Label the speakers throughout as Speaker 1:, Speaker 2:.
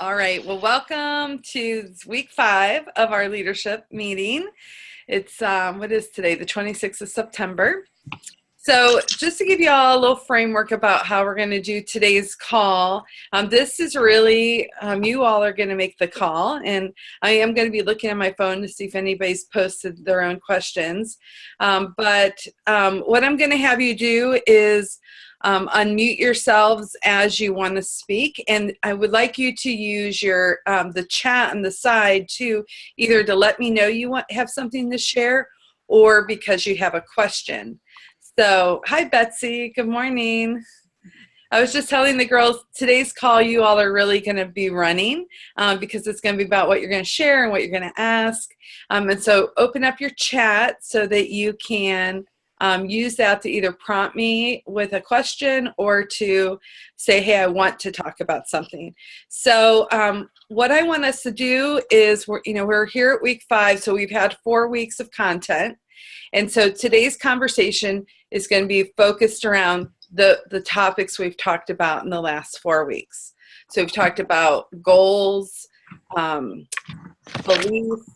Speaker 1: All right. Well, welcome to week 5 of our leadership meeting. It's what is today? The 26th of September. So just to give you all a little framework about how we're going to do today's call, this is really, you all are going to make the call, and I am going to be looking at my phone to see if anybody's posted their own questions. But what I'm going to have you do is unmute yourselves as you want to speak, and I would like you to use your the chat on the side too, either to let me know you have something to share or because you have a question. So, hi Betsy, good morning. I was just telling the girls today's call you all are really going to be running because it's going to be about what you're going to share and what you're going to ask. And so open up your chat so that you can use that to either prompt me with a question or to say, hey, I want to talk about something. So what I want us to do is we're here at week 5, so we've had 4 weeks of content. And so today's conversation is going to be focused around the topics we've talked about in the last 4 weeks. So we've talked about goals, beliefs,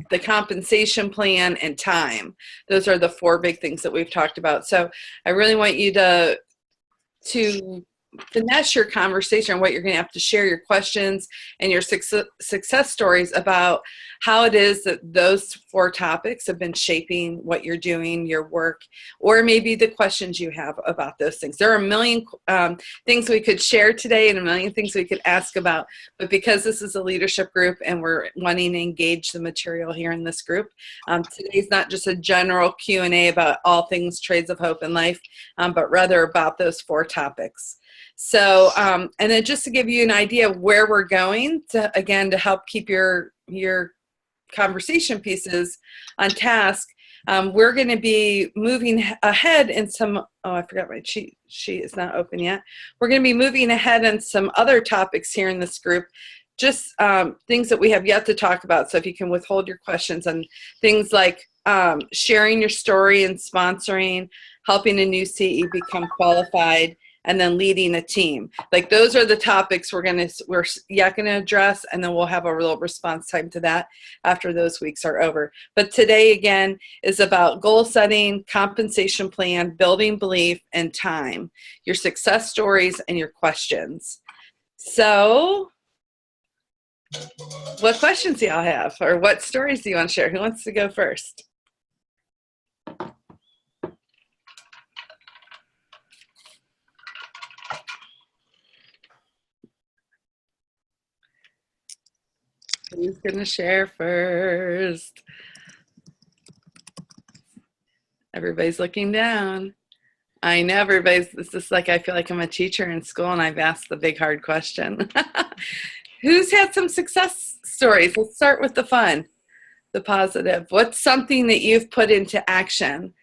Speaker 1: the compensation plan, and time. Those are the 4 big things that we've talked about. So I really want you to finesse your conversation on what you're going to have to share, your questions and your success stories about how it is that those 4 topics have been shaping what you're doing, your work, or maybe the questions you have about those things. There are a million things we could share today and a million things we could ask about, but because this is a leadership group and we're wanting to engage the material here in this group, today's not just a general Q&A about all things trades of hope in life, but rather about those 4 topics. So, and then just to give you an idea of where we're going, to help keep your conversation pieces on task, we're going to be moving ahead in some, oh, I forgot my cheat sheet is not open yet. We're going to be moving ahead in some other topics here in this group, just things that we have yet to talk about. So if you can withhold your questions on things like sharing your story and sponsoring, helping a new CE become qualified, and then leading a team. Like those are the topics we're yet gonna address, and then we'll have a real response time to that after those weeks are over. But today again is about goal setting, compensation plan, building belief, and time, your success stories and your questions. So what questions do y'all have, or what stories do you want to share? Who wants to go first? Who's going to share first? Everybody's looking down. I know this is like, I feel like I'm a teacher in school and I've asked the big hard question. Who's had some success stories? Let's start with the fun, the positive. What's something that you've put into action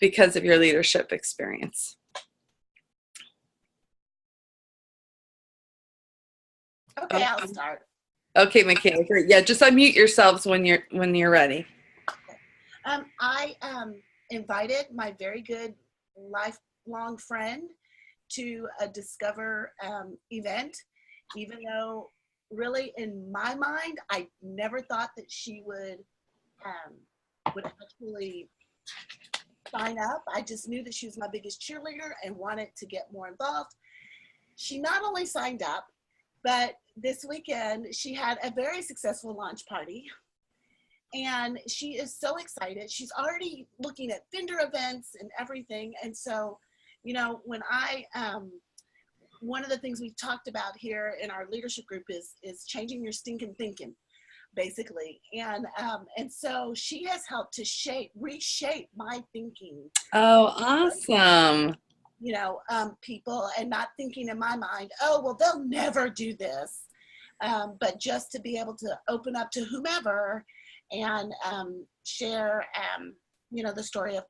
Speaker 1: because of your leadership experience?
Speaker 2: Okay, I'll start.
Speaker 1: Okay, Michaela, great. Yeah, just unmute yourselves when you're ready.
Speaker 2: I invited my very good lifelong friend to a Discover event, even though really in my mind, I never thought that she would actually sign up. I just knew that she was my biggest cheerleader and wanted to get more involved. She not only signed up, but this weekend, she had a very successful launch party, and she is so excited. She's already looking at vendor events and everything. And so, when one of the things we've talked about here in our leadership group is changing your stinking thinking, basically. And so she has helped to reshape my thinking.
Speaker 1: Oh, awesome.
Speaker 2: People, and not thinking in my mind, oh, well, they'll never do this. But just to be able to open up to whomever and share, the story of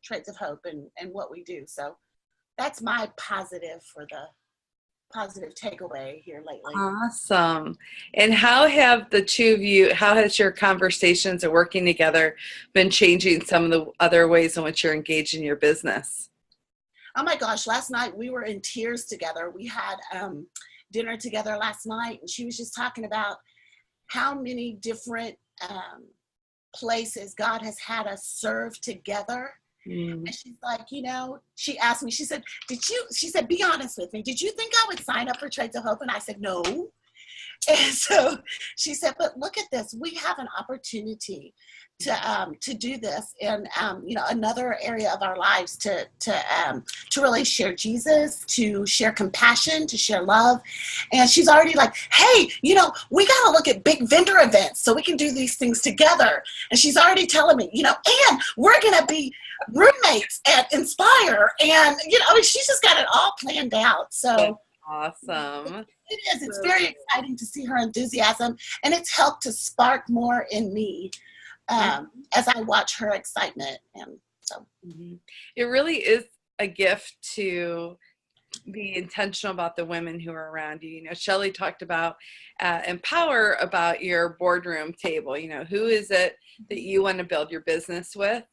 Speaker 2: Trades of Hope and what we do. So that's my positive takeaway here lately.
Speaker 1: Awesome. And how have the two of you, how has your conversations and working together been changing some of the other ways in which you're engaged in your business?
Speaker 2: Oh my gosh, last night we were in tears together. We had dinner together last night, and she was just talking about how many different places God has had us serve together. And she's like, she asked me, she said, be honest with me. Did you think I would sign up for Trades of Hope? And I said, no. And so she said, but look at this. We have an opportunity to do this in, another area of our lives, to really share Jesus, to share compassion, to share love. And she's already like, hey, we got to look at big vendor events so we can do these things together. And she's already telling me, and we're going to be roommates at Inspire. And, she's just got it all planned out. So
Speaker 1: awesome.
Speaker 2: It is. It's very exciting to see her enthusiasm, and it's helped to spark more in me as I watch her excitement. And so
Speaker 1: it really is a gift to be intentional about the women who are around you. Shelley talked about empower about your boardroom table. Who is it that you want to build your business with?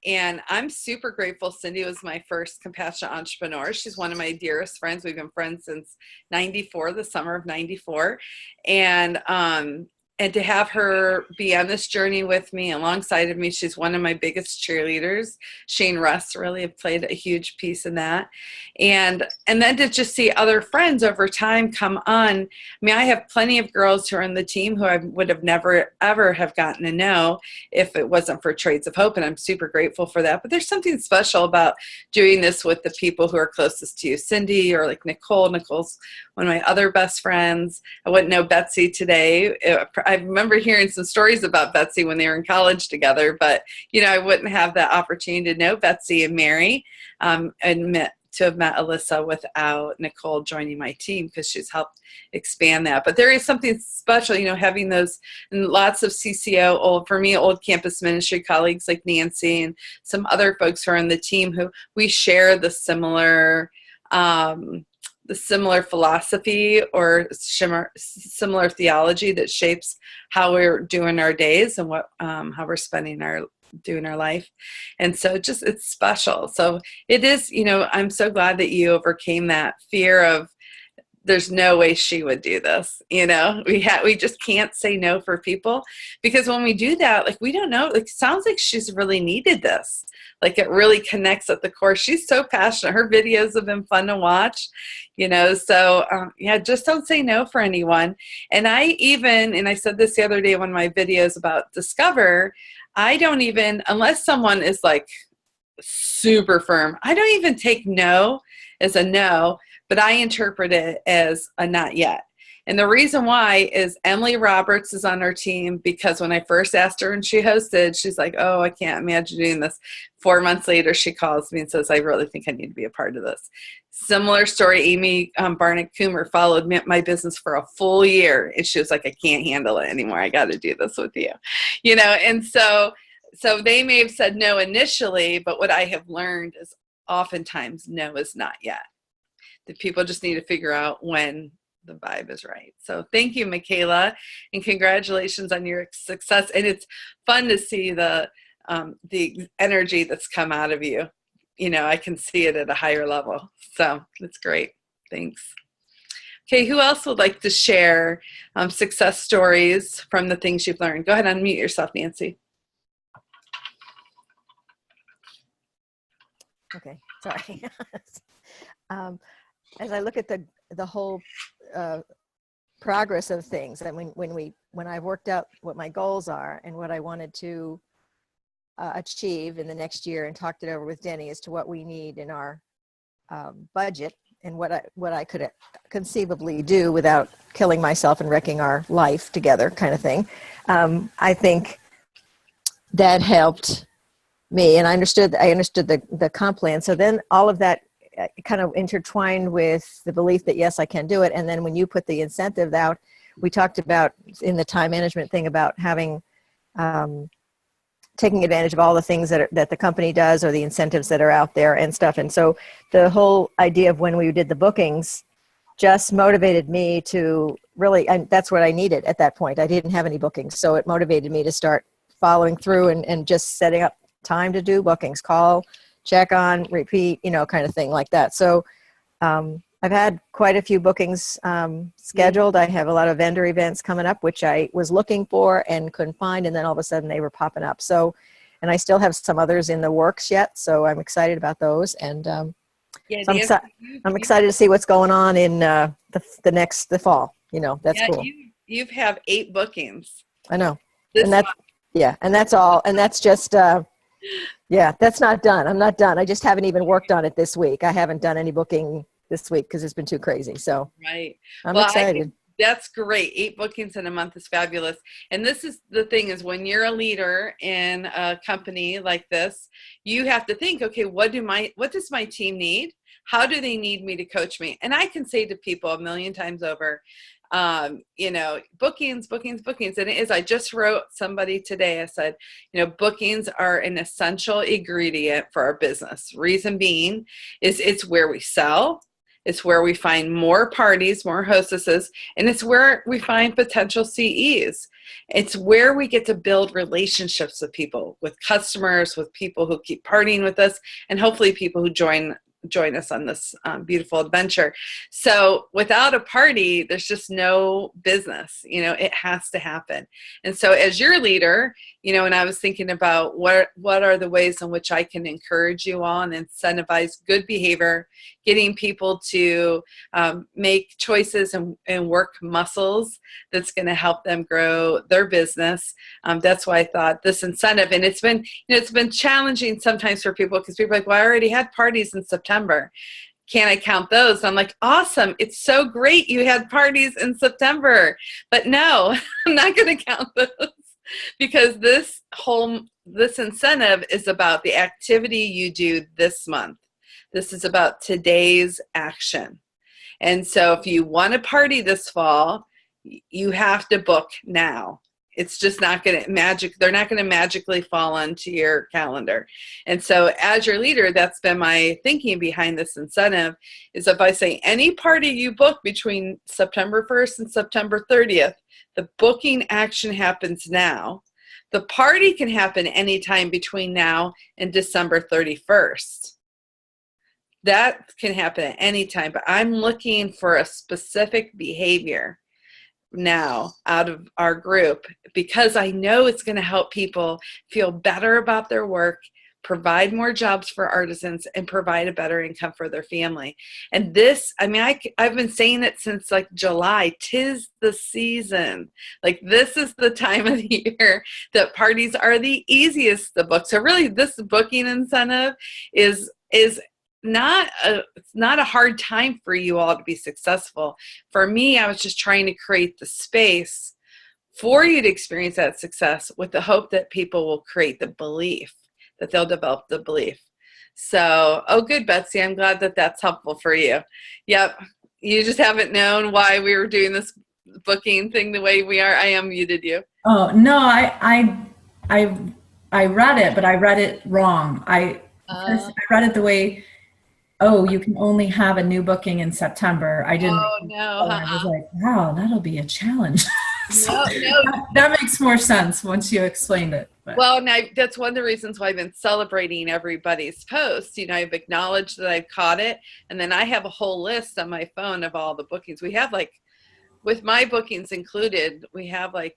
Speaker 1: And I'm super grateful. Cindy was my first compassionate entrepreneur. She's one of my dearest friends. We've been friends since '94, the summer of '94. And to have her be on this journey with me, alongside of me, she's one of my biggest cheerleaders. Shane Russ really have played a huge piece in that. And then to just see other friends over time come on. I have plenty of girls who are on the team who I would have never, ever have gotten to know if it wasn't for Trades of Hope, and I'm super grateful for that. But there's something special about doing this with the people who are closest to you. Cindy, or like Nicole. Nicole's one of my other best friends. I wouldn't know Betsy today. I remember hearing some stories about Betsy when they were in college together, but I wouldn't have that opportunity to know Betsy and Mary, and to have met Alyssa without Nicole joining my team, because she's helped expand that. But there is something special, having those, and lots of CCO, old campus ministry colleagues like Nancy and some other folks who are on the team who we share the similar philosophy or similar theology that shapes how we're doing our days and how we're doing our life. And so it's special. So it is, I'm so glad that you overcame that fear of, there's no way she would do this. We just can't say no for people, because when we do that, we don't know, it sounds like she's really needed this. It really connects at the core. She's so passionate. Her videos have been fun to watch, so just don't say no for anyone. And I said this the other day in one of my videos about Discover, I don't even, unless someone is super firm, I don't even take no as a no, but I interpret it as a not yet. And the reason why is Emily Roberts is on our team, because when I first asked her and she hosted, she's like, oh, I can't imagine doing this. 4 months later, she calls me and says, I really think I need to be a part of this. Similar story, Amy Barnett-Coomer followed my business for a full year. And she was like, I can't handle it anymore. I got to do this with you. And so they may have said no initially, but what I have learned is oftentimes no is not yet. That people just need to figure out when the vibe is right. So thank you, Michaela, and congratulations on your success. And it's fun to see the energy that's come out of you. I can see it at a higher level. So it's great. Thanks. Okay, who else would like to share success stories from the things you've learned? Go ahead and unmute yourself, Nancy.
Speaker 3: Okay, sorry. As I look at the whole progress of things, and when I've worked out what my goals are and what I wanted to achieve in the next year, and talked it over with Denny as to what we need in our budget and what I could conceivably do without killing myself and wrecking our life together, kind of thing. I think that helped me, and I understood the comp plan. So then all of that kind of intertwined with the belief that yes, I can do it. And then when you put the incentive out, we talked about in the time management thing about having taking advantage of all the things that the company does, or the incentives that are out there and stuff. And so the whole idea of when we did the bookings just motivated me to really, and that's what I needed at that point. I didn't have any bookings. So it motivated me to start following through and just setting up time to do bookings, call, check on, repeat, kind of thing like that. So I've had quite a few bookings scheduled. I have a lot of vendor events coming up, which I was looking for and couldn't find, and then all of a sudden they were popping up. So, and I still have some others in the works yet, so I'm excited about those. And
Speaker 1: Yeah,
Speaker 3: so I'm excited to see what's going on in the fall. You know, that's cool.
Speaker 1: You have 8 bookings.
Speaker 3: I know,
Speaker 1: This
Speaker 3: and that's and that's all, and that's just that's not done. I'm not done. I just haven't even worked on it this week. I haven't done any booking this week because it's been too crazy. So
Speaker 1: right.
Speaker 3: I'm excited.
Speaker 1: I think that's great. 8 bookings in a month is fabulous. And this is the thing, is when you're a leader in a company like this, you have to think, okay, what does my team need? How do they need me to coach me? And I can say to people a million times over, bookings. And it is, I just wrote somebody today, I said, bookings are an essential ingredient for our business. Reason being is it's where we sell. It's where we find more parties, more hostesses, and it's where we find potential CEs. It's where we get to build relationships with people, with customers, with people who keep partying with us, and hopefully people who join us on this beautiful adventure. So without a party, there's just no business. It has to happen. And so as your leader, and I was thinking about what are the ways in which I can encourage you all and incentivize good behavior, getting people to make choices and work muscles that's going to help them grow their business. That's why I thought this incentive, and it's been challenging sometimes for people, because people are like, well, I already had parties in September. Can I count those? And I'm like, awesome. It's so great you had parties in September. But no, I'm not going to count those, because this incentive is about the activity you do this month. This is about today's action. And so if you want to party this fall, you have to book now. It's just not going to they're not going to magically fall onto your calendar. And so as your leader, that's been my thinking behind this incentive, is if I say any party you book between September 1st and September 30th, the booking action happens now. The party can happen anytime between now and December 31st. That can happen at any time, but I'm looking for a specific behavior now out of our group, because I know it's going to help people feel better about their work, provide more jobs for artisans, and provide a better income for their family. And this, I've been saying it since like July. 'Tis the season. Like, this is the time of the year that parties are the easiest to book. So really, this booking incentive is it's not a hard time for you all to be successful. For me, I was just trying to create the space for you to experience that success, with the hope that people will create the belief, that they'll develop the belief. So, good, Betsy. I'm glad that that's helpful for you. Yep. You just haven't known why we were doing this booking thing the way we are. I unmuted you.
Speaker 4: Oh, no, I read it, but I read it wrong. I read it the way, you can only have a new booking in September. I didn't.
Speaker 1: Oh, no.
Speaker 4: I was like, wow, that'll be a challenge.
Speaker 1: No.
Speaker 4: That makes more sense once you explained it. But.
Speaker 1: Well, now that's one of the reasons why I've been celebrating everybody's posts. I've acknowledged that I've caught it, and then I have a whole list on my phone of all the bookings. We have, like, with my bookings included, we have like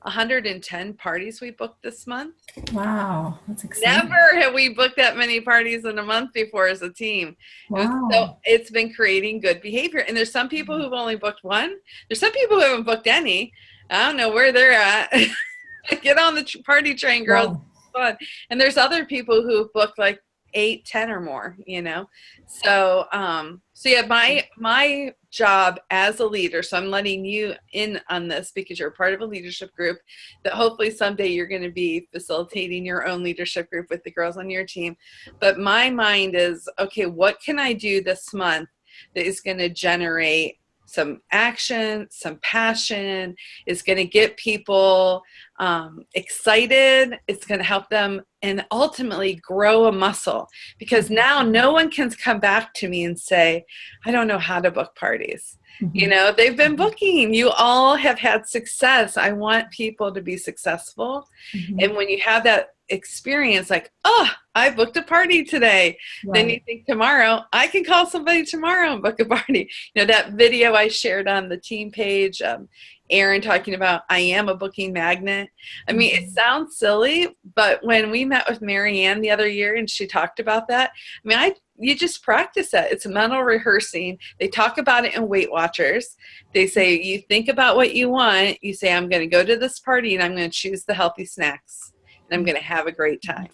Speaker 1: 110 parties we booked this month.
Speaker 4: Wow, that's exciting.
Speaker 1: Never have we booked that many parties in a month before as a team.
Speaker 4: Wow.
Speaker 1: So it's been creating good behavior. And there's some people who've only booked one. There's some people who haven't booked any. I don't know where they're at. Get on the party train, girls.
Speaker 4: Wow.
Speaker 1: It's fun. And there's other people who've booked like 8, 10 or more, So, yeah, my job as a leader, so I'm letting you in on this because you're part of a leadership group, that hopefully someday you're going to be facilitating your own leadership group with the girls on your team. But my mind is, okay, what can I do this month that is going to generate some action, some passion, is going to get people excited. It's going to help them and ultimately grow a muscle, because now no one can come back to me and say, I don't know how to book parties. You know, they've been booking. You all have had success. I want people to be successful. And when you have that experience, like, oh, I booked a party today, then you think tomorrow, I can call somebody tomorrow and book a party. You know, that video I shared on the team page, Erin talking about, I am a booking magnet. I mean, it sounds silly, but when we met with Marianne the other year and she talked about that, I mean, you just practice that. It's mental rehearsing. They talk about it in Weight Watchers. They say, you think about what you want. You say, I'm going to go to this party and I'm going to choose the healthy snacks and I'm going to have a great time.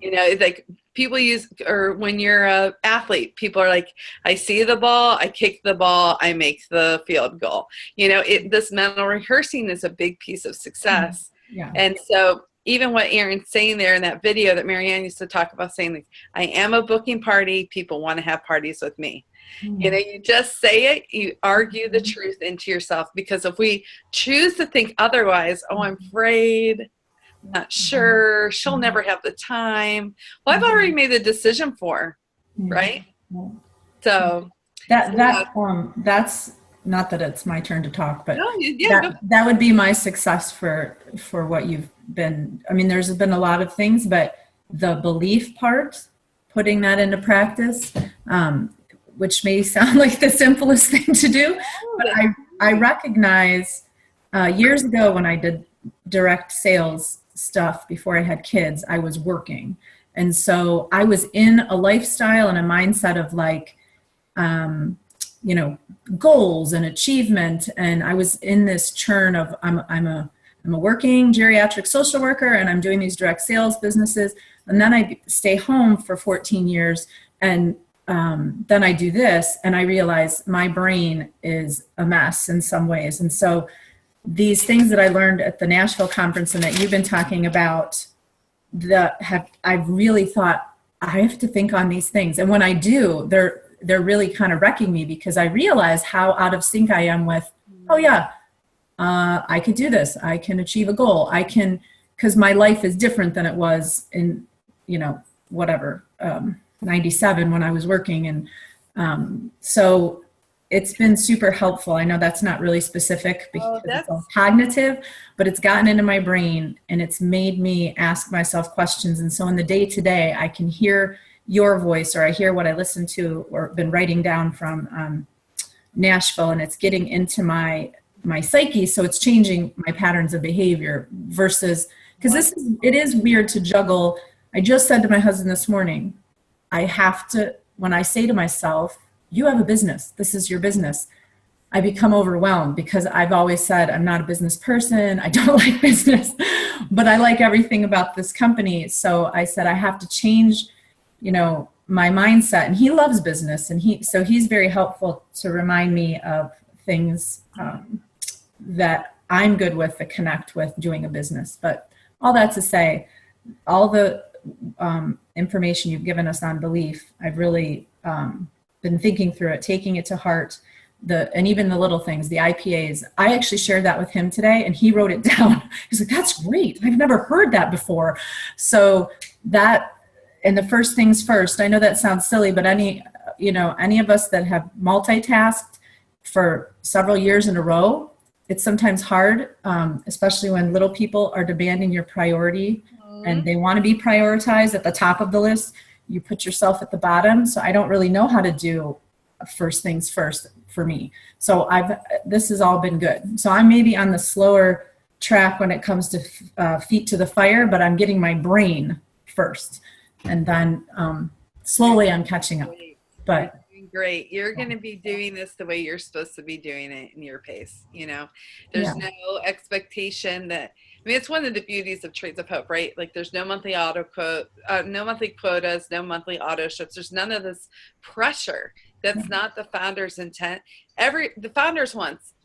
Speaker 1: You know, it's like people use, or when you're an athlete, people are like, I see the ball, I kick the ball, I make the field goal. You know, this mental rehearsing is a big piece of success. And so even what Erin's saying there in that video that Marianne used to talk about, saying, like, I am a booking party, people want to have parties with me. You know, you just say it, you argue the truth into yourself, because if we choose to think otherwise, oh, I'm afraid, not sure, she'll never have the time. Well, I've already made the decision for her, right? So that's not that it's my turn to talk, but that would be my success for what you've been. I mean, there's been a lot of things, but the belief part, putting that into practice, which may sound like the simplest thing to do, but I recognize years ago when I did direct sales stuff before I had kids, I was working. And so I was in a lifestyle and a mindset of like, you know, goals and achievement. And I was in this churn of I'm a working geriatric social worker and I'm doing these direct sales businesses. And then I stay home for 14 years. And then I do this and I realize my brain is a mess in some ways. And so these things that I learned at the Nashville conference and that you've been talking about, I've really thought, I have to think on these things. And when I do, they're really kind of wrecking me, because I realize how out of sync I am with, oh yeah, I could do this. I can achieve a goal. I can, because my life is different than it was in, you know, whatever, 97 when I was working. And so it's been super helpful. I know that's not really specific because it's all cognitive, but it's gotten into my brain and it's made me ask myself questions. And so in the day to day, I can hear your voice, or I hear what I listen to or been writing down from Nashville, and it's getting into my psyche. So it's changing my patterns of behavior versus, because it is weird to juggle. I just said to my husband this morning, I have to, when I say to myself, you have a business, this is your business, I become overwhelmed, because I've always said I'm not a business person. I don't like business, but I like everything about this company. So I said, I have to change, you know, my mindset. And he loves business. And he's very helpful to remind me of things that I'm good with, that connect with doing a business. But all that to say, all the information you've given us on belief, I've really been thinking through it, taking it to heart, and even the little things, the IPAs. I actually shared that with him today and he wrote it down. He's like, that's great. I've never heard that before. So that, and the first things first, I know that sounds silly, but any of us that have multitasked for several years in a row, it's sometimes hard, especially when little people are demanding your priority and they want to be prioritized at the top of the list. You put yourself at the bottom. So I don't really know how to do first things first for me. So this has all been good. So I'm maybe on the slower track when it comes to feet to the fire, but I'm getting my brain first. And then slowly I'm catching up. But great. You're going to be doing this the way you're supposed to be doing it in your pace. You know, there's no expectation that, I mean, it's one of the beauties of Trades of Hope, right? Like there's no monthly no monthly quotas, no monthly auto ships. There's none of this pressure. That's not the founder's intent. The founders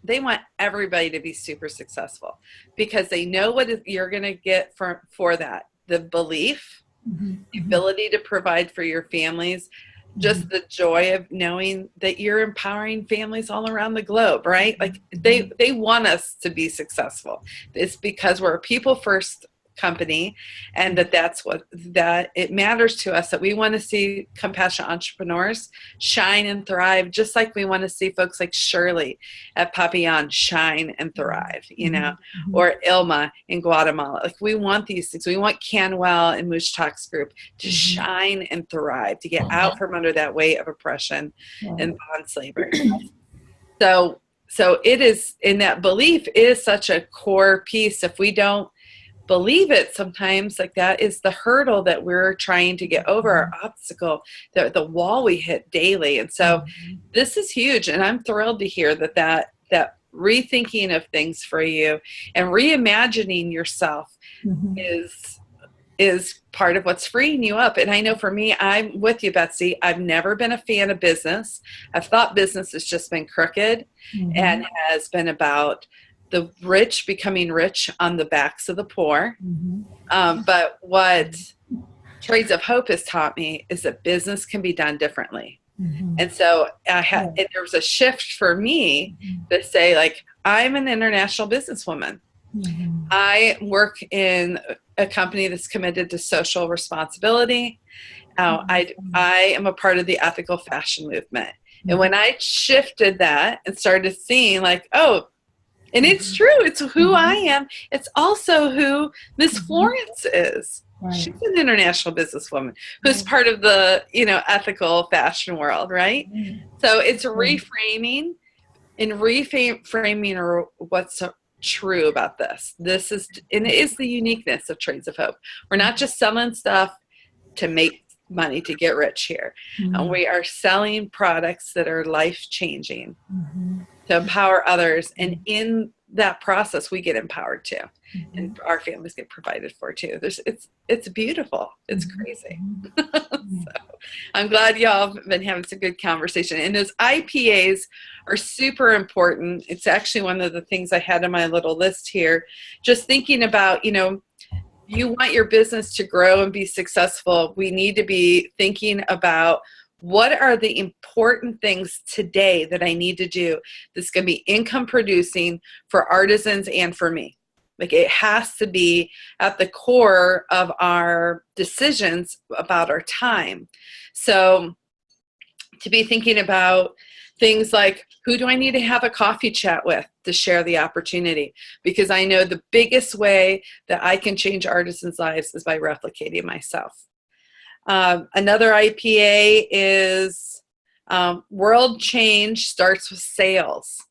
Speaker 1: they want everybody to be super successful because they know what you're going to get for that. The belief, the ability to provide for your families, just the joy of knowing that you're empowering families all around the globe, right? Like they want us to be successful. It's because we're a people first company, and that's what that it matters to us, that we want to see compassionate entrepreneurs shine and thrive, just like we want to see folks like Shirley at Papillon shine and thrive, you know, or Ilma in Guatemala. Like, we want these things. We want Canwell and Mooch Talks Group to shine and thrive, to get out from under that weight of oppression and bond slavery. So it is, in that belief is such a core piece. If we don't believe it, sometimes, like, that is the hurdle that we're trying to get over, our obstacle, the wall we hit daily. And so this is huge, and I'm thrilled to hear that rethinking of things for you and reimagining yourself is part of what's freeing you up. And I know for me, I'm with you, Betsy. I've never been a fan of business. I've thought business has just been crooked and has been about the rich becoming rich on the backs of the poor. But what Trades of Hope has taught me is that business can be done differently. And so and there was a shift for me to say, like, I'm an international businesswoman. I work in a company that's committed to social responsibility. I am a part of the ethical fashion movement. And when I shifted that and started seeing, like, oh, and it's true, it's who I am. It's also who Miss Florence is. She's an international businesswoman who's part of the, ethical fashion world, right? So it's reframing and reframing what's true about this. And it is the uniqueness of Trades of Hope. We're not just selling stuff to make money, to get rich here. We are selling products that are life-changing to empower others, and in that process we get empowered too, and our families get provided for too. It's beautiful. It's crazy. So I'm glad y'all have been having some good conversation, and those IPAs are super important. It's actually one of the things I had on my little list here, just thinking about, you want your business to grow and be successful. We need to be thinking about, what are the important things today that I need to do that's going to be income producing for artisans and for me? Like, it has to be at the core of our decisions about our time. So to be thinking about things like, who do I need to have a coffee chat with to share the opportunity? Because I know the biggest way that I can change artisans' lives is by replicating myself. Another IPA is world change starts with sales.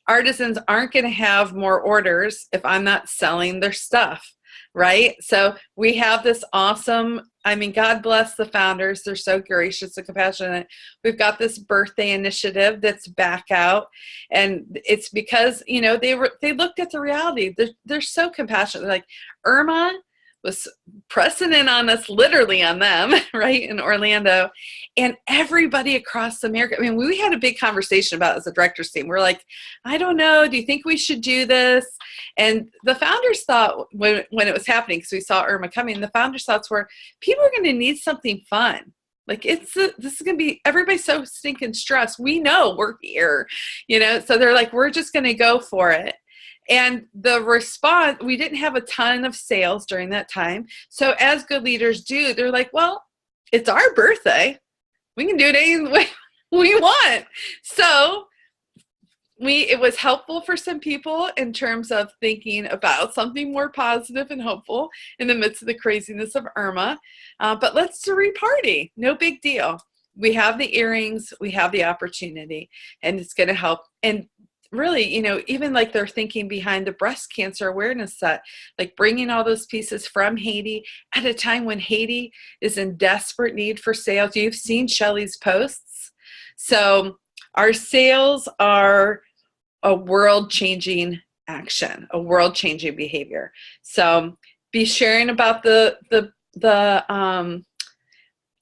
Speaker 1: Artisans aren't going to have more orders if I'm not selling their stuff, right? So we have this awesome, God bless the founders. They're so gracious and compassionate. We've got this birthday initiative that's back out, and it's because, they looked at the reality. They're so compassionate. They're like, Irma was pressing in on us, literally on them, right, in Orlando, and everybody across America. We had a big conversation about it as a director's team. We're like, I don't know, do you think we should do this? And the founders thought, when it was happening, because we saw Irma coming, the founders' thoughts were, people are going to need something fun. Like, this is going to be, everybody's so stinking stressed. We know we're here, so they're like, we're just going to go for it. And the response, we didn't have a ton of sales during that time. So as good leaders do, they're like, well, it's our birthday. We can do it any way we want. So it was helpful for some people in terms of thinking about something more positive and hopeful in the midst of the craziness of Irma. But let's re-party. No big deal. We have the earrings. We have the opportunity. And it's going to help. And really, even like they're thinking behind the breast cancer awareness set, like bringing all those pieces from Haiti at a time when Haiti is in desperate need for sales. You've seen Shelley's posts. So our sales are a world-changing action, a world-changing behavior. So be sharing about the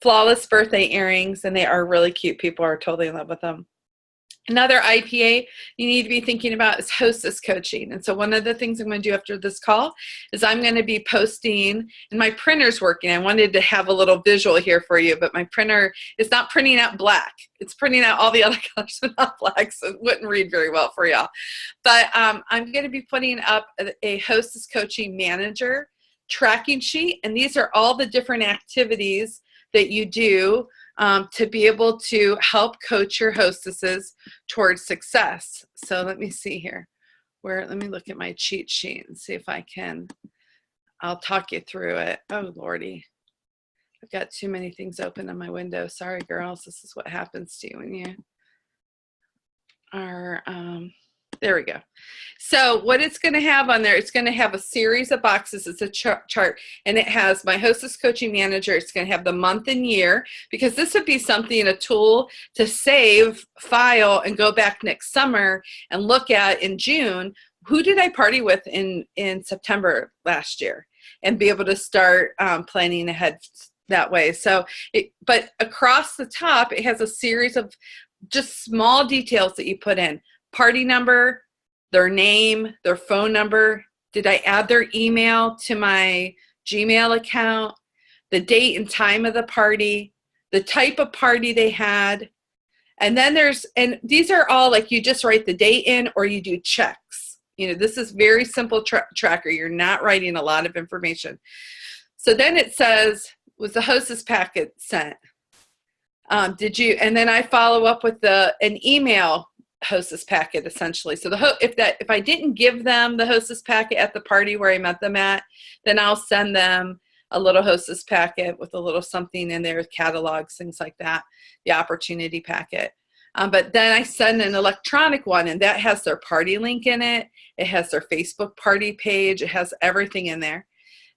Speaker 1: flawless birthday earrings, and they are really cute. People are totally in love with them. Another IPA you need to be thinking about is hostess coaching. And so one of the things I'm going to do after this call is I'm going to be posting, and my printer's working. I wanted to have a little visual here for you, but my printer is not printing out black. It's printing out all the other colors, but not black, so it wouldn't read very well for y'all. But I'm going to be putting up a hostess coaching manager tracking sheet, and these are all the different activities that you do to be able to help coach your hostesses towards success. So let me see here. Let me look at my cheat sheet and see if I can, I'll talk you through it. Oh, Lordy. I've got too many things open on my window. Sorry, girls. This is what happens to you when you are, there we go. So what it's going to have on there, it's going to have a series of boxes. It's a chart, and it has my hostess coaching manager. It's going to have the month and year, because this would be something, a tool to save, file, and go back next summer and look at in June, who did I party with in September last year, and be able to start planning ahead that way. So, but across the top, it has a series of just small details that you put in. Party number, their name, their phone number. Did I add their email to my Gmail account? The date and time of the party, the type of party they had. And then and these are all like, you just write the date in, or you do checks. You know, this is very simple tracker. You're not writing a lot of information. So then it says, was the hostess packet sent? Did you, and then I follow up with an email hostess packet, essentially. So if I didn't give them the hostess packet at the party where I met them at, then I'll send them a little hostess packet with a little something in there with catalogs, things like that, the opportunity packet. But then I send an electronic one, and that has their party link in it. It has their Facebook party page. It has everything in there.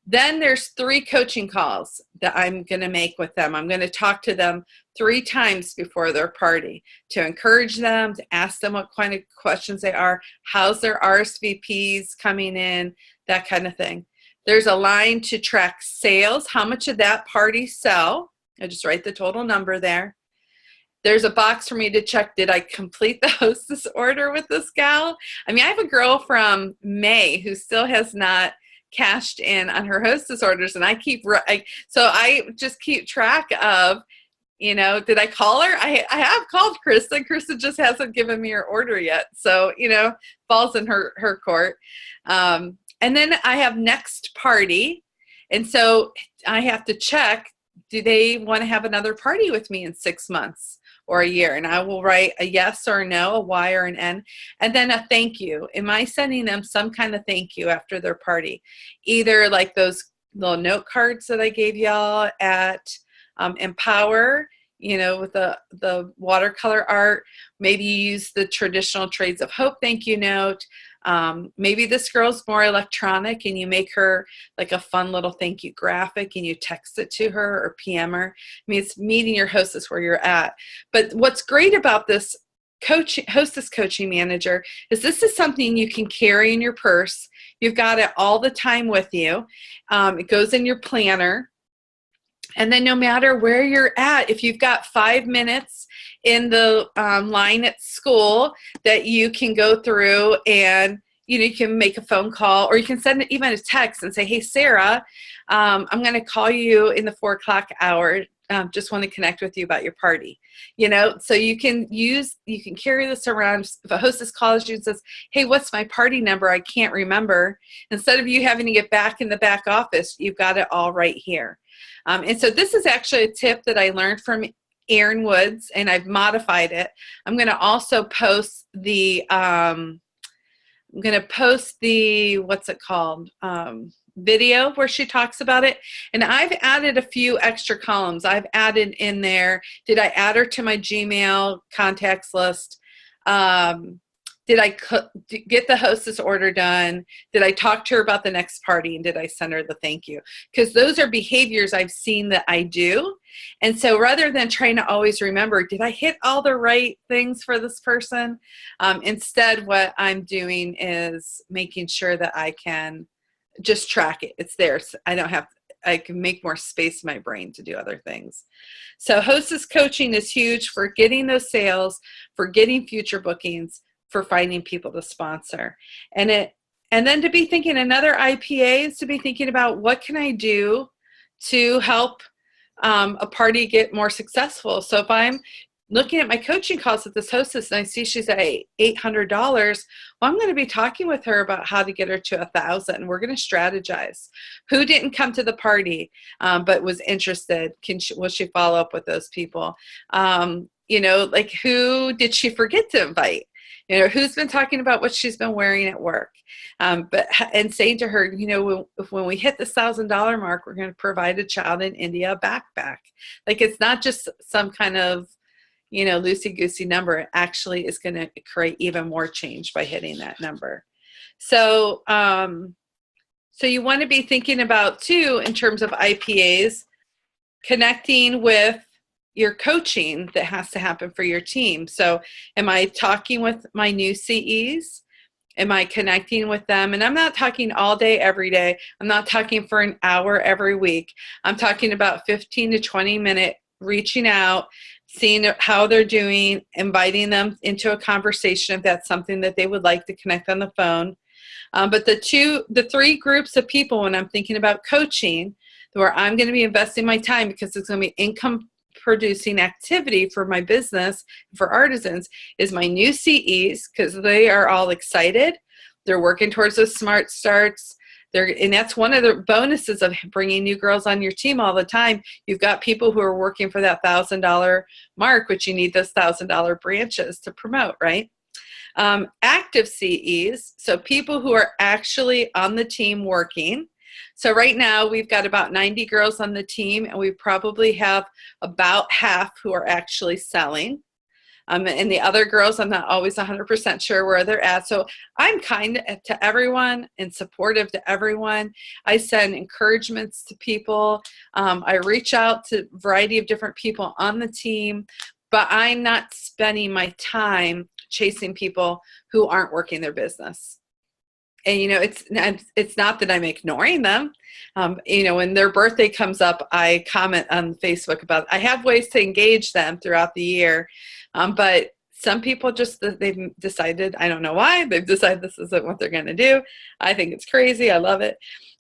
Speaker 1: Then there's 3 coaching calls that I'm going to make with them. I'm going to talk to them 3 times before their party to encourage them, to ask them what kind of questions they are, how's their RSVPs coming in, that kind of thing. There's a line to track sales, how much did that party sell? I just write the total number there. There's a box for me to check, did I complete the hostess order with this gal? I mean, I have a girl from May who still has not cashed in on her hostess orders, and I just keep track of, you know, did I call her? I have called Krista. Krista just hasn't given me her order yet, so, you know, falls in her court. And then I have next party, and so I have to check, do they want to have another party with me in 6 months or a year? And I will write a yes or a no, a Y or an N, and then a thank you. Am I sending them some kind of thank you after their party? Either like those little note cards that I gave y'all at Empower, you know, with the watercolor art. Maybe you use the traditional Trades of Hope thank you note. Maybe this girl's more electronic, and you make her like a fun little thank you graphic, and you text it to her or PM her. I mean, it's meeting your hostess where you're at. But what's great about this hostess coaching manager is this is something you can carry in your purse. You've got it all the time with you. It goes in your planner. And then no matter where you're at, if you've got 5 minutes in the line at school that you can go through, and you can make a phone call, or you can send even a text and say, hey, Sarah, I'm going to call you in the 4 o'clock hour. Just want to connect with you about your party. So you can carry this around. If a hostess calls you and says, hey, what's my party number? I can't remember. Instead of you having to get back in the back office, you've got it all right here. And so this is actually a tip that I learned from Erin Woods, and I've modified it. I'm going to also post the, what's it called? Video where she talks about it. And I've added a few extra columns. I've added in there, did I add her to my Gmail contacts list? Did I get the hostess order done? Did I talk to her about the next party? And did I send her the thank you? Because those are behaviors I've seen that I do. And so rather than trying to always remember, did I hit all the right things for this person? Instead, what I'm doing is making sure that I can just track it. It's there. So I don't have I can make more space in my brain to do other things. So hostess coaching is huge for getting those sales, for getting future bookings, for finding people to sponsor. And then to be thinking, another IPA is to be thinking about, what can I do to help a party get more successful? So if I'm looking at my coaching calls with this hostess and I see she's at $800, well, I'm going to be talking with her about how to get her to 1,000. We're going to strategize. Who didn't come to the party but was interested? Will she follow up with those people? Like, who did she forget to invite? Who's been talking about what she's been wearing at work? And saying to her, when we hit the $1,000 mark, we're going to provide a child in India a backpack. Like, it's not just some kind of, loosey-goosey number. It actually is going to create even more change by hitting that number. So, so you want to be thinking about, too, in terms of IPAs, connecting with your coaching that has to happen for your team. So am I talking with my new CEs? Am I connecting with them? And I'm not talking all day, every day. I'm not talking for an hour every week. I'm talking about 15 to 20 minute reaching out, seeing how they're doing, inviting them into a conversation if that's something that they would like to connect on the phone. But the three groups of people, when I'm thinking about coaching, where I'm going to be investing my time, because it's going to be income producing activity for my business, for artisans, is my new CEs, because they are all excited. They're working towards those smart starts. And that's one of the bonuses of bringing new girls on your team all the time. You've got people who are working for that $1,000 mark, which you need those $1,000 branches to promote, right? Active CEs, so people who are actually on the team working. So right now we've got about 90 girls on the team, and we probably have about half who are actually selling. And the other girls, I'm not always 100% sure where they're at. So I'm kind to everyone and supportive to everyone. I send encouragements to people. I reach out to a variety of different people on the team, but I'm not spending my time chasing people who aren't working their business. And, it's not that I'm ignoring them. When their birthday comes up, I comment on Facebook about it. I have ways to engage them throughout the year. But some people they've decided, I don't know why, they've decided this isn't what they're going to do. I think it's crazy. I love it.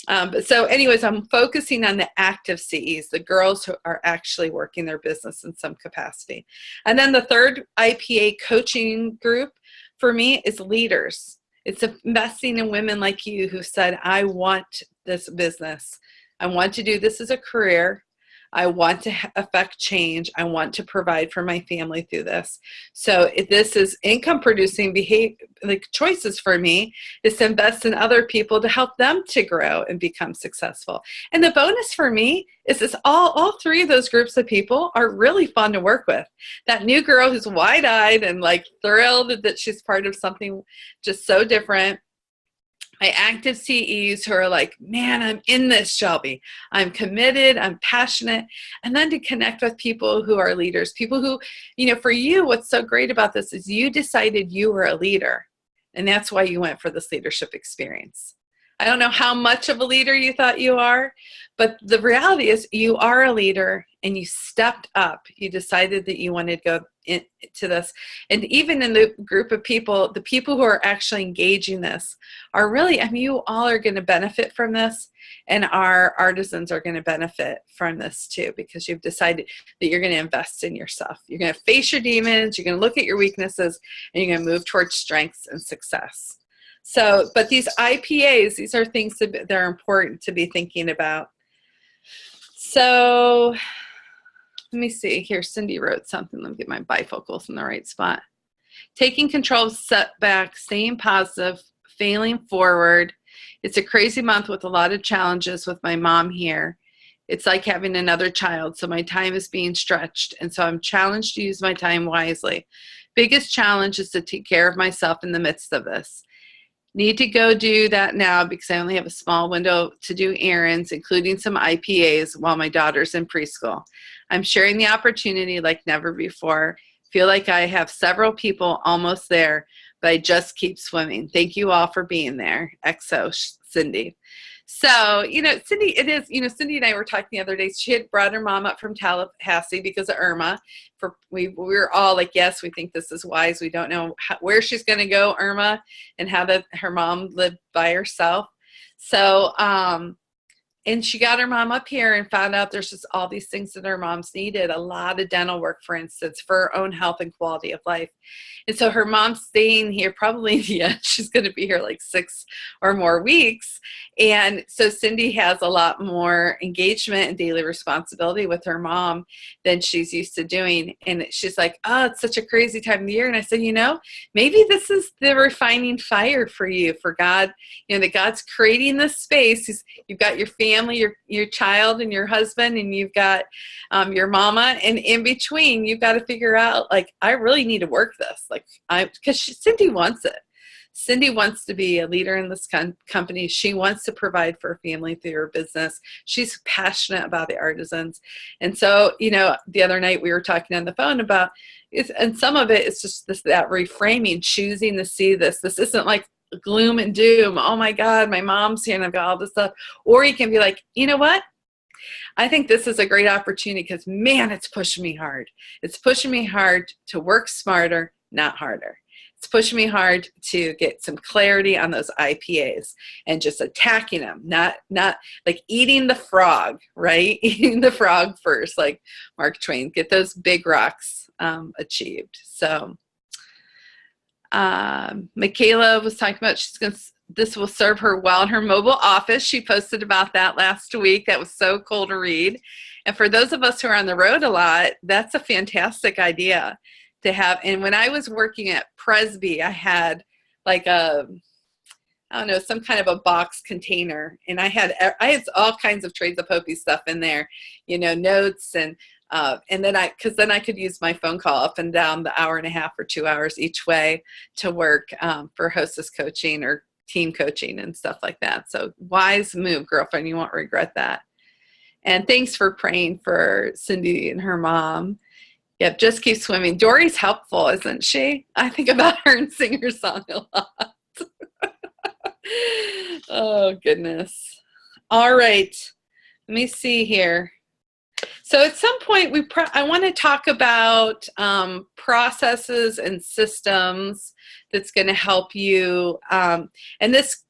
Speaker 1: But so anyways, I'm focusing on the active CEs, the girls who are actually working their business in some capacity. And then the third IPA coaching group for me is leaders. It's investing in women like you who said, I want this business. I want to do this as a career. I want to affect change. I want to provide for my family through this. So if this is income producing choices for me, is to invest in other people to help them to grow and become successful. And the bonus for me is this, all three of those groups of people are really fun to work with. That new girl who's wide-eyed and thrilled that she's part of something just so different. My active CEs who are like, man, I'm in this, Shelby. I'm committed, I'm passionate. And then to connect with people who are leaders, people who, for you, what's so great about this is you decided you were a leader. And that's why you went for this leadership experience. I don't know how much of a leader you thought you are, but the reality is you are a leader and you stepped up. You decided that you wanted to go into this. And even in the group of people, the people who are actually engaging this are really, you all are going to benefit from this, and our artisans are going to benefit from this too, because you've decided that you're going to invest in yourself. You're going to face your demons, you're going to look at your weaknesses, and you're going to move towards strengths and success. So, but these IPAs, these are things that are important to be thinking about. So let me see here. Cindy wrote something. Let me get my bifocals in the right spot. Taking control of setbacks, staying positive, failing forward. It's a crazy month with a lot of challenges with my mom here. It's like having another child, so my time is being stretched, and so I'm challenged to use my time wisely. Biggest challenge is to take care of myself in the midst of this. Need to go do that now because I only have a small window to do errands, including some IPAs while my daughter's in preschool. I'm sharing the opportunity like never before. Feel like I have several people almost there, but I just keep swimming. Thank you all for being there. XO Cindy. So, Cindy, it is, Cindy and I were talking the other day. She had brought her mom up from Tallahassee because of Irma. We were all like, yes, we think this is wise. We don't know where she's going to go, Irma, and how her mom lived by herself. So, and she got her mom up here and found out there's just all these things that her mom's needed. A lot of dental work, for instance, for her own health and quality of life. And so her mom's staying here probably, she's going to be here like 6 or more weeks. And so Cindy has a lot more engagement and daily responsibility with her mom than she's used to doing. And she's like, oh, it's such a crazy time of the year. And I said, maybe this is the refining fire for you, for God, that God's creating this space. You've got your family, your child and your husband, and you've got your mama. And in between, you've got to figure out, like, I really need to work this. Like, because Cindy wants it. Cindy wants to be a leader in this company. She wants to provide for her family through her business. She's passionate about the artisans. And so, the other night we were talking on the phone about it, and some of it is just that reframing, choosing to see this. This isn't like gloom and doom. Oh my God, my mom's here and I've got all this stuff. Or you can be like, you know what? I think this is a great opportunity because, man, it's pushing me hard. It's pushing me hard to work smarter, not harder. It's pushing me hard to get some clarity on those IPAs and just attacking them, not like eating the frog, right? Eating the frog first, like Mark Twain, get those big rocks achieved. So Michaela was talking about this will serve her well in her mobile office. She posted about that last week. That was so cool to read. And for those of us who are on the road a lot, that's a fantastic idea to have. And when I was working at Presby, I had like some kind of a box container, and I had all kinds of Trades of Popey stuff in there, notes and then I could use my phone call up and down the hour and a half or 2 hours each way to work for hostess coaching or team coaching and stuff like that. So wise move, girlfriend. You won't regret that. And thanks for praying for Cindy and her mom. Yep, just keep swimming. Dory's helpful, isn't she? I think about her and sing her song a lot. Oh, goodness. All right. Let me see here. So at some point, I want to talk about processes and systems that's going to help you. And this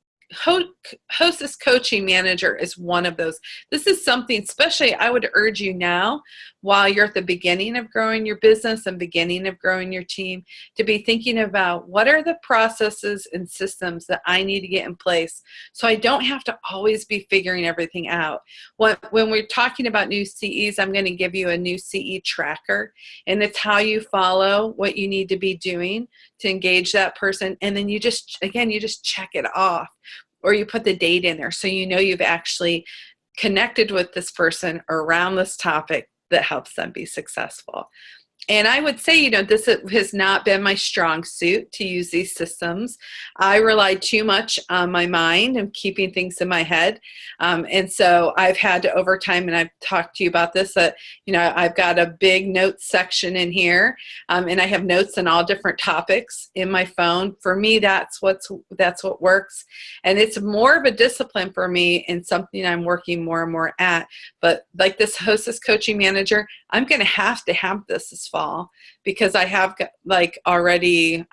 Speaker 1: hostess coaching manager is one of those. This is something, especially I would urge you now, while you're at the beginning of growing your business and beginning of growing your team, to be thinking about what are the processes and systems that I need to get in place so I don't have to always be figuring everything out. When we're talking about new CEs, I'm going to give you a new CE tracker, and it's how you follow what you need to be doing to engage that person. And then you just check it off, or you put the date in there so you've actually connected with this person around this topic that helps them be successful. And I would say, this has not been my strong suit to use these systems. I relied too much on my mind and keeping things in my head. And so I've had to, over time, and I've talked to you about this, that, I've got a big notes section in here, and I have notes on all different topics in my phone. For me, that's what works. And it's more of a discipline for me and something I'm working more and more at. But like this hostess coaching manager, I'm going to have this fall, because I have already,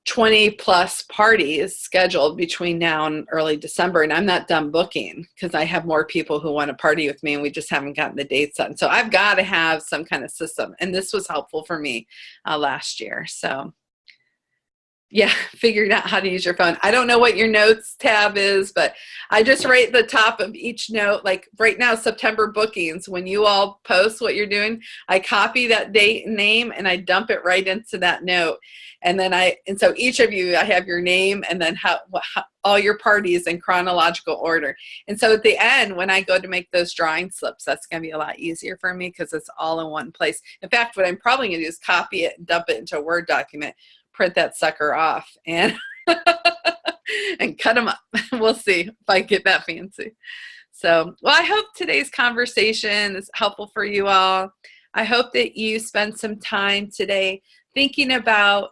Speaker 1: 20 plus parties scheduled between now and early December. And I'm not done booking because I have more people who want to party with me, and we just haven't gotten the dates on. So I've got to have some kind of system. And this was helpful for me last year. So yeah, figured out how to use your phone. I don't know what your notes tab is, but I just write the top of each note. Like right now, September bookings, when you all post what you're doing, I copy that date and name and I dump it right into that note. And then so each of you, I have your name and then all your parties in chronological order. And so at the end, when I go to make those drawing slips, that's going to be a lot easier for me because it's all in one place. In fact, what I'm probably going to do is copy it and dump it into a Word document, print that sucker off, and and cut them up. We'll see if I get that fancy. So, well, I hope today's conversation is helpful for you all. I hope that you spend some time today thinking about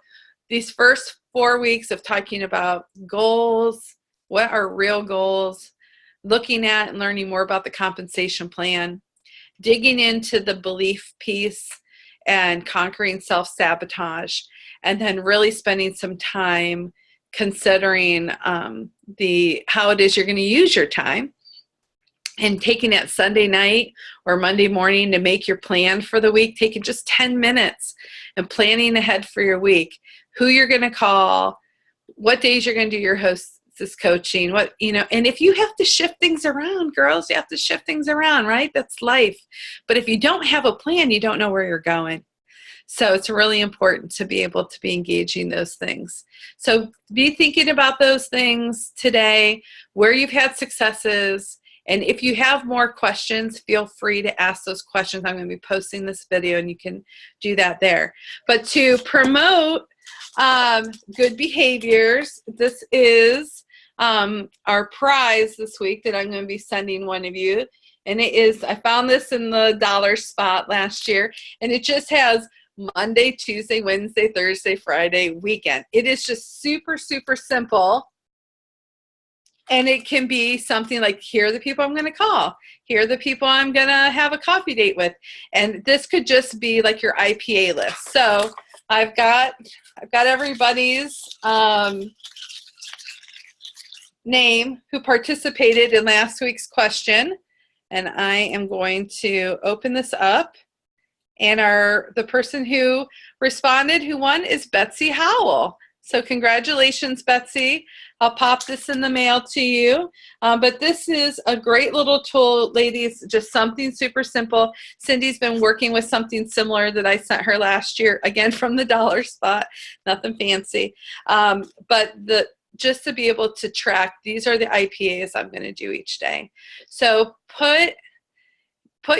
Speaker 1: these first 4 weeks of talking about goals, What are real goals? Looking at and learning more about the compensation plan, digging into the belief piece and conquering self-sabotage, and then really spending some time considering how it is you're going to use your time, and taking it Sunday night or Monday morning to make your plan for the week, taking just 10 minutes and planning ahead for your week, who you're going to call, what days you're going to do your hostess coaching, and if you have to shift things around, girls, you have to shift things around, right? That's life. But if you don't have a plan, you don't know where you're going. So it's really important to be able to be engaging those things. So be thinking about those things today, where you've had successes. And if you have more questions, feel free to ask those questions. I'm going to be posting this video and you can do that there. But to promote good behaviors, this is our prize this week that I'm going to be sending one of you. And it is, I found this in the dollar spot last year, and it just has Monday, Tuesday, Wednesday, Thursday, Friday, weekend. It is just super, super simple. And it can be something like, here are the people I'm going to call. Here are the people I'm going to have a coffee date with. And this could just be like your IPA list. So I've got everybody's name who participated in last week's question. And I am going to open this up. And the person who responded, who won, is Betsy Howell. So congratulations, Betsy. I'll pop this in the mail to you. But this is a great little tool, ladies, just something super simple. Cindy's been working with something similar that I sent her last year, again, from the dollar spot, nothing fancy. But just to be able to track, these are the IPAs I'm going to do each day. So put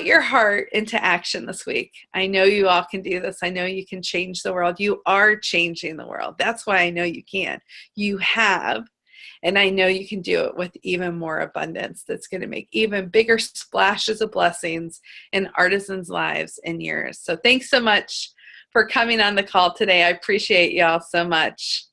Speaker 1: your heart into action this week. I know you all can do this. I know you can change the world. You are changing the world. That's why I know you can. You have, and I know you can do it with even more abundance. That's going to make even bigger splashes of blessings in artisans' lives and yours. So thanks so much for coming on the call today. I appreciate y'all so much.